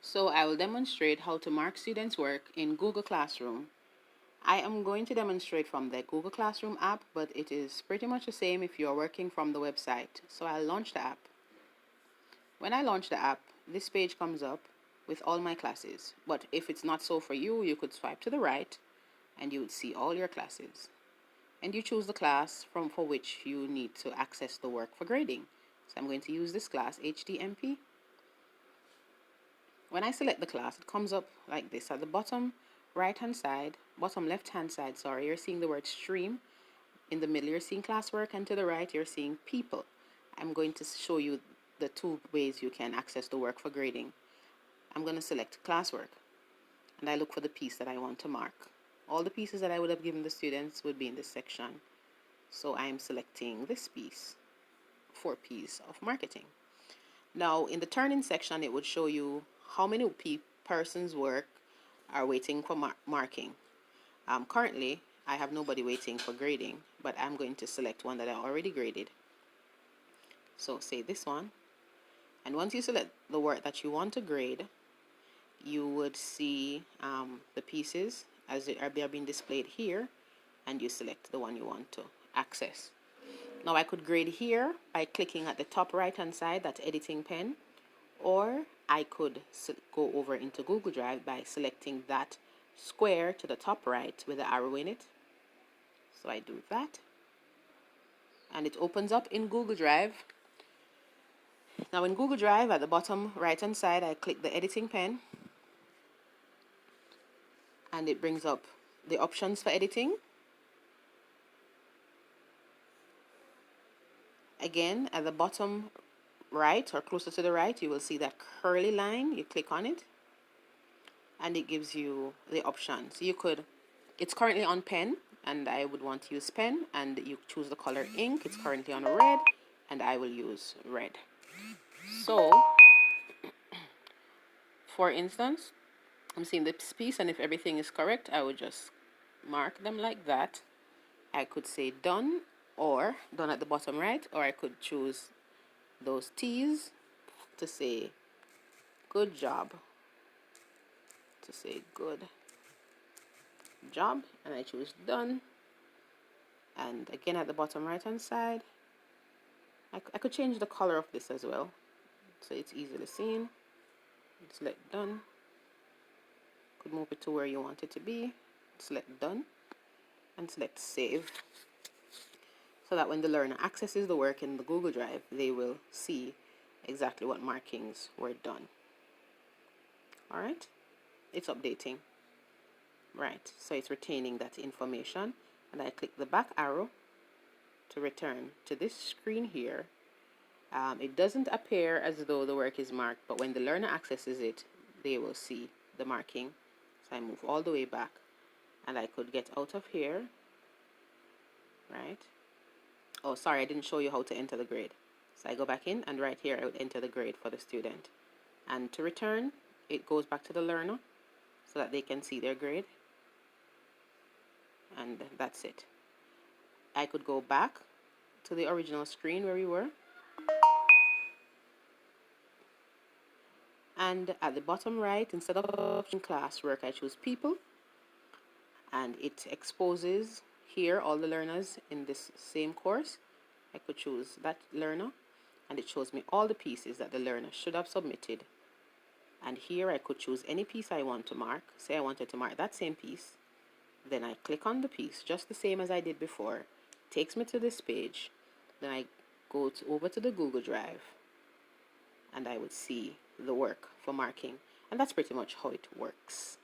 So I will demonstrate how to mark students' work in Google Classroom. I am going to demonstrate from the Google Classroom app, but it is pretty much the same if you're working from the website. So I'll launch the app. When I launch the app, this page comes up with all my classes. But if it's not so for you, you could swipe to the right and you would see all your classes. And you choose the class for which you need to access the work for grading. So I'm going to use this class, HTMP. When I select the class, it comes up like this. At the bottom right-hand side, bottom left-hand side, sorry, you're seeing the word stream. In the middle, you're seeing classwork, and to the right, you're seeing people. I'm going to show you the two ways you can access the work for grading. I'm going to select classwork, and I look for the piece that I want to mark. All the pieces that I would have given the students would be in this section. So I'm selecting this piece, 4Ps of marketing. Now, in the turn-in section, it would show you how many persons' work are waiting for marking. Currently, I have nobody waiting for grading, but I'm going to select one that I already graded. So say this one. And once you select the work that you want to grade, you would see the pieces as they are being displayed here, and you select the one you want to access. Now I could grade here by clicking at the top right hand side, that's editing pen, or I could go over into Google Drive by selecting that square to the top right with the arrow in it. So I do that, and it opens up in Google Drive. Now in Google Drive, at the bottom right hand side, I click the editing pen, and it brings up the options for editing. Again, at the bottom right or closer to the right, you will see that curly line. You click on it, and it gives you the options. You could, it's currently on pen, and I would want to use pen, and you choose the color ink. It's currently on red, and I will use red. So, for instance, I'm seeing this piece, and if everything is correct, I would just mark them like that. I could say done, or done at the bottom right, or I could choose those T's to say good job, to say good job, and I choose done. And again, at the bottom right hand side, I could change the color of this as well, so it's easily seen. Select done. Could move it to where you want it to be. Select done, and select save, so that when the learner accesses the work in the Google Drive, they will see exactly what markings were done. All right, it's updating. Right, so it's retaining that information, and I click the back arrow to return to this screen here. It doesn't appear as though the work is marked, but when the learner accesses it, they will see the marking. So I move all the way back, and I could get out of here, right? Oh, sorry, I didn't show you how to enter the grade. So I go back in, and right here I would enter the grade for the student. And to return, it goes back to the learner so that they can see their grade. And that's it. I could go back to the original screen where we were. And at the bottom right, instead of classwork, I choose people. And it exposes here all the learners in this same course. I could choose that learner, and it shows me all the pieces that the learner should have submitted. And here I could choose any piece I want to mark. Say I wanted to mark that same piece. Then I click on the piece, just the same as I did before. It takes me to this page. Then I go over to the Google Drive, and I would see the work for marking. And that's pretty much how it works.